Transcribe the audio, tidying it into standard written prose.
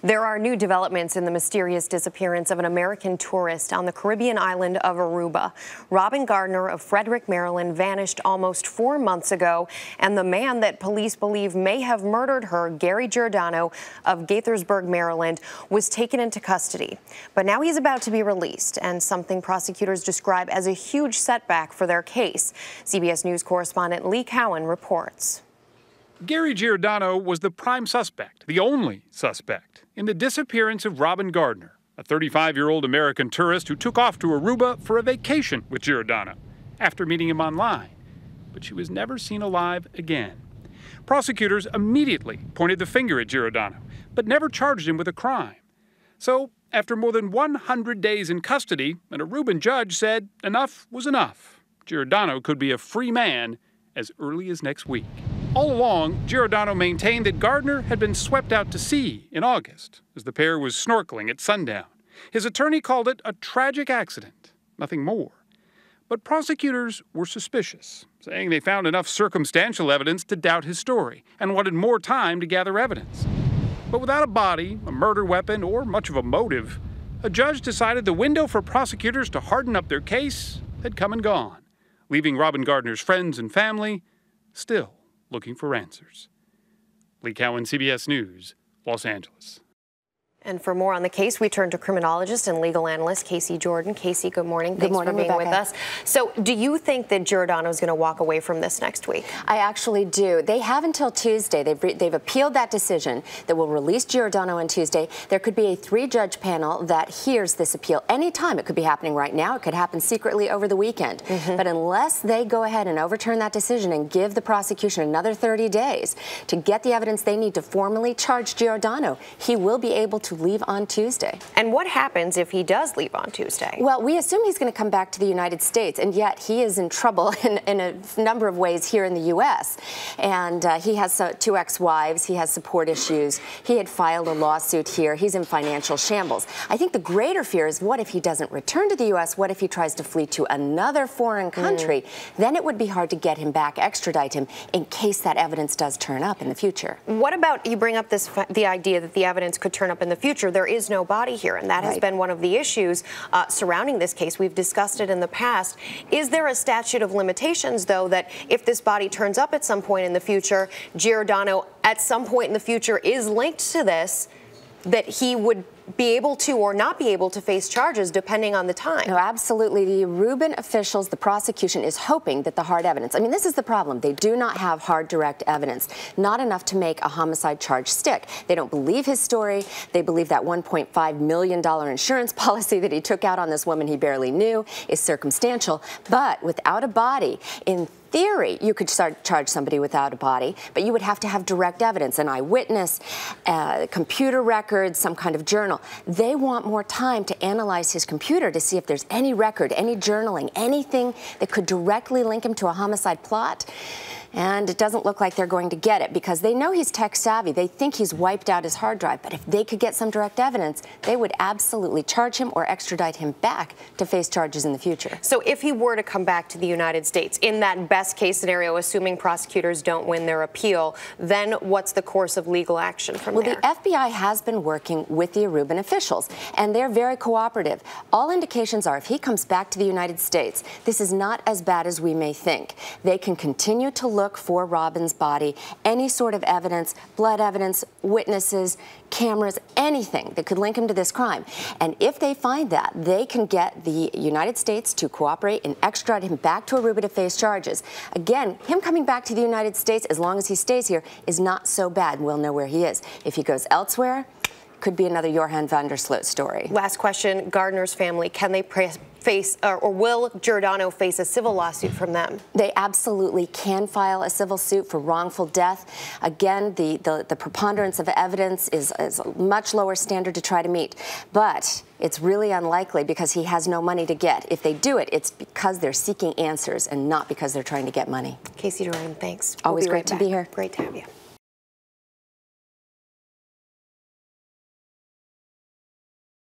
There are new developments in the mysterious disappearance of an American tourist on the Caribbean island of Aruba. Robyn Gardner of Frederick, Maryland, vanished almost 4 months ago, and the man that police believe may have murdered her, Gary Giordano of Gaithersburg, Maryland, was taken into custody. But now he's about to be released, and something prosecutors describe as a huge setback for their case. CBS News correspondent Lee Cowan reports. Gary Giordano was the prime suspect, the only suspect, in the disappearance of Robyn Gardner, a 35-year-old American tourist who took off to Aruba for a vacation with Giordano after meeting him online. But she was never seen alive again. Prosecutors immediately pointed the finger at Giordano, but never charged him with a crime. So, after more than 100 days in custody, an Aruban judge said enough was enough. Giordano could be a free man as early as next week. All along, Giordano maintained that Gardner had been swept out to sea in August as the pair was snorkeling at sundown. His attorney called it a tragic accident, nothing more. But prosecutors were suspicious, saying they found enough circumstantial evidence to doubt his story and wanted more time to gather evidence. But without a body, a murder weapon, or much of a motive, a judge decided the window for prosecutors to harden up their case had come and gone, leaving Robyn Gardner's friends and family still looking for answers. Lee Cowan, CBS News, Los Angeles. And for more on the case, we turn to criminologist and legal analyst Casey Jordan. Casey, good morning. Thanks for being with us. So do you think that Giordano is going to walk away from this next week? I actually do. They have until Tuesday. They've appealed that decision that will release Giordano on Tuesday. There could be a 3-judge panel that hears this appeal anytime. It could be happening right now. It could happen secretly over the weekend. But unless they go ahead and overturn that decision and give the prosecution another 30 days to get the evidence they need to formally charge Giordano, he will be able to leave on Tuesday. And what happens if he does leave on Tuesday? Well, we assume he's going to come back to the United States, and yet he is in trouble in a number of ways here in the U.S. And he has 2 ex-wives. He has support issues. He had filed a lawsuit here. He's in financial shambles. I think the greater fear is, what if he doesn't return to the U.S.? What if he tries to flee to another foreign country? Then it would be hard to get him back, extradite him, in case that evidence does turn up in the future. What about, you bring up the idea that the evidence could turn up in the future? There is no body here, and that has been one of the issues surrounding this case. We've discussed it in the past. Is there a statute of limitations, though, that if this body turns up at some point in the future, Giordano at some point in the future is linked to this, that he would be able to or not be able to face charges depending on the time? No, absolutely. The Aruban officials, the prosecution, is hoping that the hard evidence, I mean, this is the problem. They do not have hard direct evidence, not enough to make a homicide charge stick. They don't believe his story. They believe that $1.5 million insurance policy that he took out on this woman he barely knew is circumstantial. But without a body, in theory, you could charge somebody without a body, but you would have to have direct evidence, an eyewitness, computer records, some kind of journal. They want more time to analyze his computer to see if there's any record, any journaling, anything that could directly link him to a homicide plot. And it doesn't look like they're going to get it because they know he's tech savvy. They think he's wiped out his hard drive. But if they could get some direct evidence, they would absolutely charge him or extradite him back to face charges in the future. So if he were to come back to the United States, in that best case scenario, assuming prosecutors don't win their appeal, then what's the course of legal action from there? Well, the FBI has been working with the Aruban officials, and they're very cooperative. All indications are if he comes back to the United States, this is not as bad as we may think. They can continue to look for Robyn's body, any sort of evidence, blood evidence, witnesses, cameras, anything that could link him to this crime. And if they find that, they can get the United States to cooperate and extradite him back to Aruba to face charges. Again, him coming back to the United States, as long as he stays here, is not so bad. We'll know where he is. If he goes elsewhere, could be another Johan van der Sloot story. Last question, Gardner's family, can they face, or will Giordano face a civil lawsuit from them? They absolutely can file a civil suit for wrongful death. Again, the preponderance of evidence is a much lower standard to try to meet. But it's really unlikely because he has no money to get. If they do it, it's because they're seeking answers and not because they're trying to get money. Casey Jordan, thanks. Always great to be here. Great to have you.